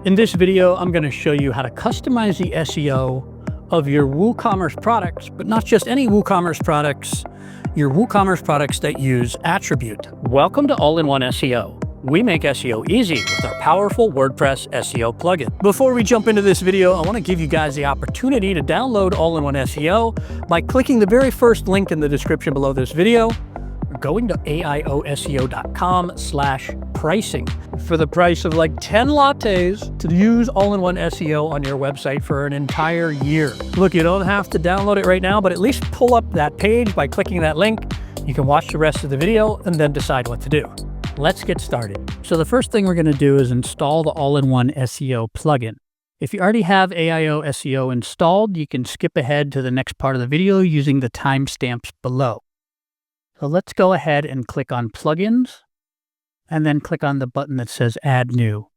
In this video, I'm going to show you how to customize the SEO of your WooCommerce products, but not just any WooCommerce products, your WooCommerce products that use attribute. Welcome to All-in-One SEO. We make SEO easy with our powerful WordPress SEO plugin. Before we jump into this video, I want to give you guys the opportunity to download All-in-One SEO by clicking the very first link in the description below this video, or going to AIOSEO.com/pricing for the price of like 10 lattes to use All-in-One SEO on your website for an entire year. Look, you don't have to download it right now, but at least pull up that page by clicking that link. You can watch the rest of the video and then decide what to do. Let's get started. So the first thing we're going to do is install the All-in-One SEO plugin. If you already have AIOSEO installed, you can skip ahead to the next part of the video using the timestamps below. So let's go ahead and click on Plugins, and then click on the button that says Add New.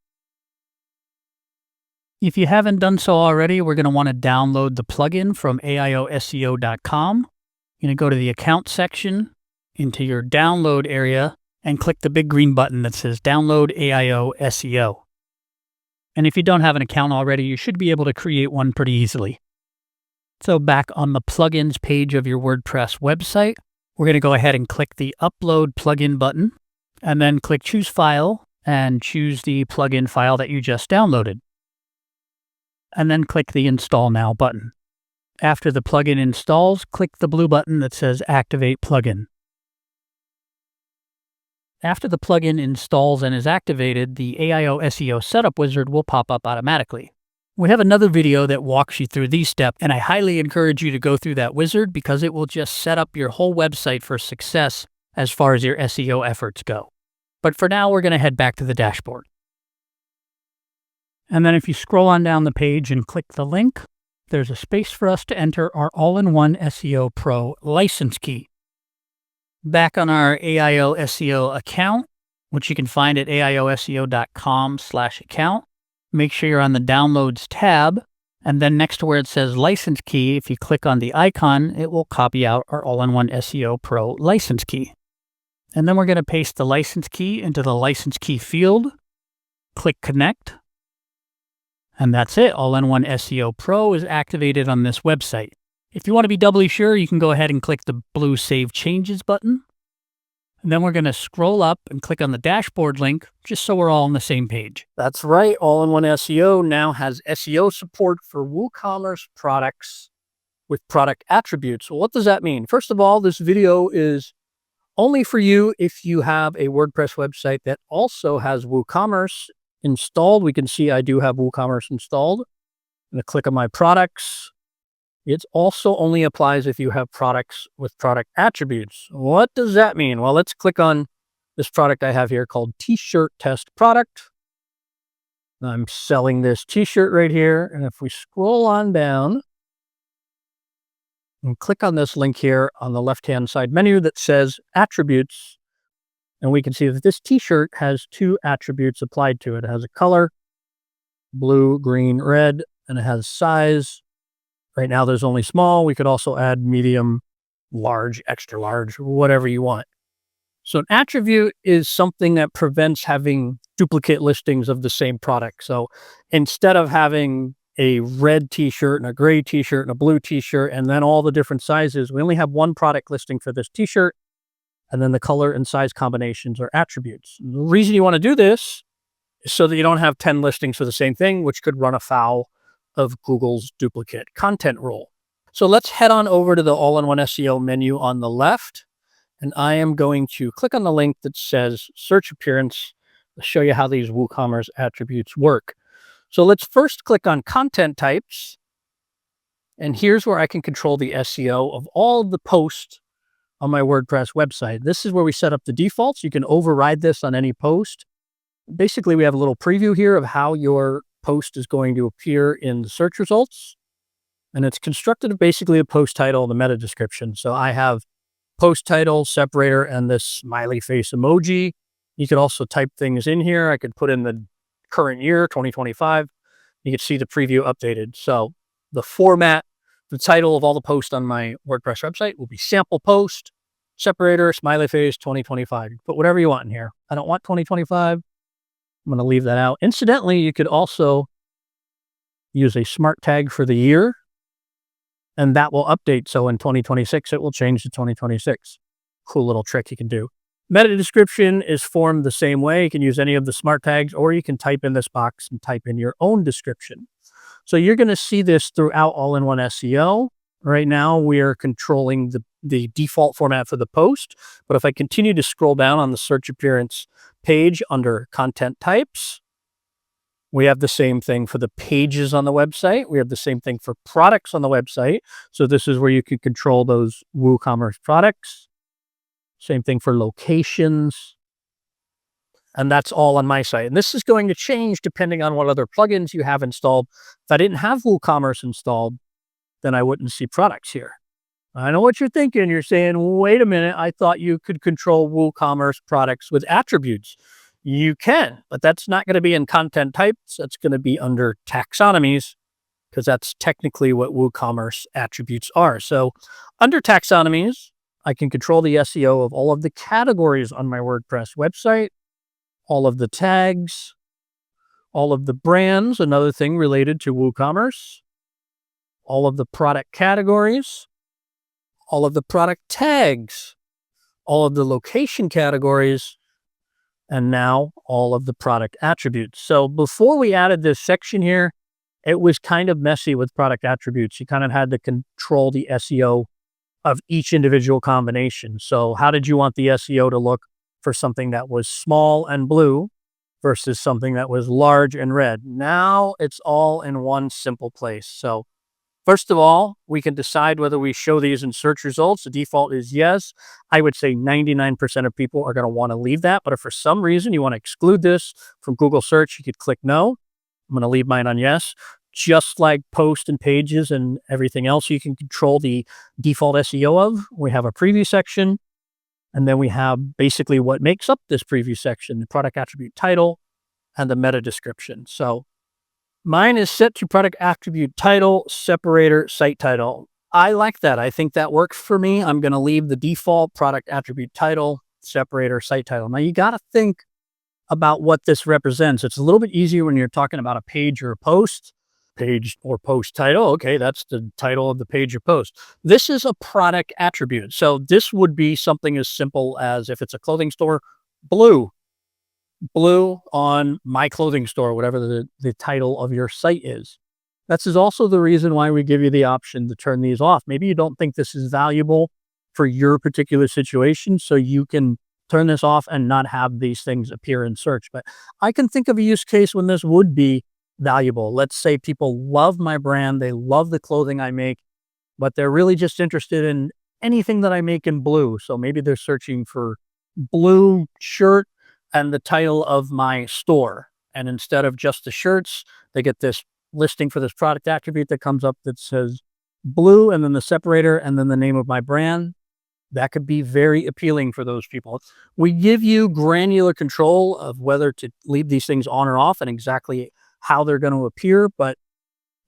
If you haven't done so already, we're going to want to download the plugin from AIOSEO.com. You're going to go to the Account section, into your Download area, and click the big green button that says Download AIOSEO. And if you don't have an account already, you should be able to create one pretty easily. So back on the Plugins page of your WordPress website, we're going to go ahead and click the Upload Plugin button, and then click Choose File, and choose the plugin file that you just downloaded. And then click the Install Now button. After the plugin installs, click the blue button that says Activate Plugin. After the plugin installs and is activated, the AIOSEO Setup Wizard will pop up automatically. We have another video that walks you through these steps, and I highly encourage you to go through that wizard because it will just set up your whole website for success as far as your SEO efforts go. But for now, we're going to head back to the dashboard. And then if you scroll on down the page and click the link, there's a space for us to enter our All-in-One SEO Pro license key. Back on our AIOSEO account, which you can find at AIOSEO.com/account, make sure you're on the Downloads tab, and then next to where it says License Key, if you click on the icon, it will copy out our All-in-One SEO Pro license key. And then we're going to paste the license key into the license key field, click Connect, and that's it. All-in-One SEO Pro is activated on this website. If you want to be doubly sure, you can go ahead and click the blue Save Changes button. And then we're going to scroll up and click on the dashboard link, just so we're all on the same page. That's right, All-in-One SEO now has SEO support for WooCommerce products with product attributes. So what does that mean? First of all, this video is only for you if you have a WordPress website that also has WooCommerce installed. We can see I do have WooCommerce installed. I'm going to click on my products. It also only applies if you have products with product attributes. What does that mean? Well, let's click on this product I have here called T-shirt Test Product. I'm selling this T-shirt right here. And if we scroll on down and click on this link here on the left-hand side menu that says Attributes, and we can see that this T-shirt has two attributes applied to it. It has a color, blue, green, red, and it has size. Right now, there's only small. We could also add medium, large, extra large, whatever you want. So an attribute is something that prevents having duplicate listings of the same product. So instead of having a red T-shirt and a gray T-shirt and a blue T-shirt and then all the different sizes, we only have one product listing for this T-shirt, and then the color and size combinations are attributes. And the reason you want to do this is so that you don't have 10 listings for the same thing, which could run afoul of Google's duplicate content rule. So let's head on over to the All-in-One SEO menu on the left, and I am going to click on the link that says Search Appearance to show you how these WooCommerce attributes work. So let's first click on Content Types, and here's where I can control the SEO of all of the posts on my WordPress website. This is where we set up the defaults. You can override this on any post. Basically, we have a little preview here of how your post is going to appear in the search results. And it's constructed of basically a post title and the meta description. So I have post title, separator, and this smiley face emoji. You could also type things in here. I could put in the current year, 2025. You could see the preview updated. So the format, the title of all the posts on my WordPress website will be sample post, separator, smiley face, 2025. Put whatever you want in here. I don't want 2025. I'm going to leave that out. Incidentally, you could also use a smart tag for the year, and that will update. So in 2026, it will change to 2026. Cool little trick you can do. Meta description is formed the same way. You can use any of the smart tags, or you can type in this box and type in your own description. So you're going to see this throughout all-in-one SEO. Right now, we are controlling the default format for the post. But if I continue to scroll down on the search appearance page under content types, we have the same thing for the pages on the website. We have the same thing for products on the website. So this is where you can control those WooCommerce products. Same thing for locations. And that's all on my site. And this is going to change depending on what other plugins you have installed. If I didn't have WooCommerce installed, then I wouldn't see products here. I know what you're thinking. You're saying, wait a minute, I thought you could control WooCommerce products with attributes. You can, but that's not going to be in content types. That's going to be under taxonomies, because that's technically what WooCommerce attributes are. So under taxonomies, I can control the SEO of all of the categories on my WordPress website, all of the tags, all of the brands, another thing related to WooCommerce, all of the product categories, all of the product tags, all of the location categories, and now all of the product attributes. So before we added this section here, it was kind of messy with product attributes. You kind of had to control the SEO of each individual combination. So how did you want the SEO to look for something that was small and blue versus something that was large and red? Now it's all in one simple place. So first of all, we can decide whether we show these in search results. The default is yes. I would say 99% of people are going to want to leave that. But if for some reason you want to exclude this from Google search, you could click no. I'm going to leave mine on yes. Just like post and pages and everything else you can control the default SEO of, we have a preview section. And then we have basically what makes up this preview section, the product attribute title and the meta description. So mine is set to product attribute title, separator, site title. I like that. I think that works for me. I'm going to leave the default product attribute title, separator, site title. Now you got to think about what this represents. It's a little bit easier when you're talking about a page or a post. Page or post title. Okay, that's the title of the page or post. This is a product attribute. So this would be something as simple as, if it's a clothing store, blue on my clothing store, whatever the title of your site is. This is also the reason why we give you the option to turn these off. Maybe you don't think this is valuable for your particular situation, so you can turn this off and not have these things appear in search. But I can think of a use case when this would be valuable. Let's say people love my brand, they love the clothing I make, but they're really just interested in anything that I make in blue. So maybe they're searching for blue shirt and the title of my store. And instead of just the shirts, they get this listing for this product attribute that comes up that says blue, and then the separator, and then the name of my brand. That could be very appealing for those people. We give you granular control of whether to leave these things on or off and exactly how they're going to appear. But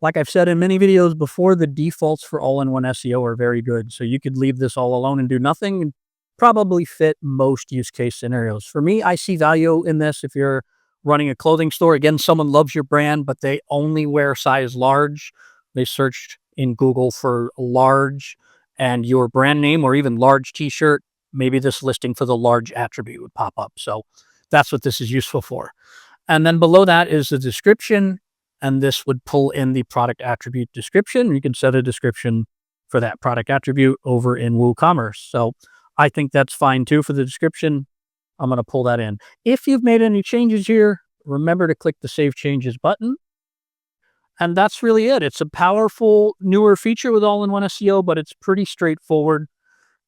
like I've said in many videos before, the defaults for all-in-one SEO are very good. So you could leave this all alone and do nothing and probably fit most use case scenarios. For me, I see value in this. If you're running a clothing store, again, someone loves your brand, but they only wear size large. They searched in Google for large and your brand name, or even large t-shirt, maybe this listing for the large attribute would pop up. So that's what this is useful for. And then below that is the description, and this would pull in the product attribute description. You can set a description for that product attribute over in WooCommerce. So I think that's fine too for the description. I'm going to pull that in. If you've made any changes here, remember to click the Save Changes button. And that's really it. It's a powerful, newer feature with all-in-one SEO, but it's pretty straightforward.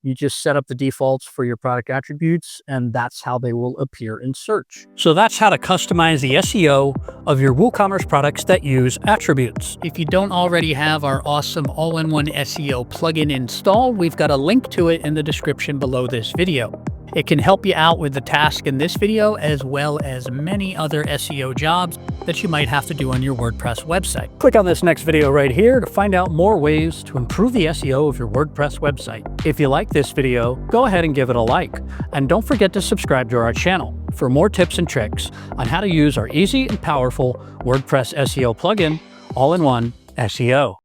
You just set up the defaults for your product attributes, and that's how they will appear in search. So that's how to customize the SEO of your WooCommerce products that use attributes. If you don't already have our awesome all-in-one SEO plugin installed, we've got a link to it in the description below this video. It can help you out with the task in this video, as well as many other SEO jobs that you might have to do on your WordPress website. Click on this next video right here to find out more ways to improve the SEO of your WordPress website. If you like this video, go ahead and give it a like. And don't forget to subscribe to our channel. for more tips and tricks on how to use our easy and powerful WordPress SEO plugin, all-in-one SEO.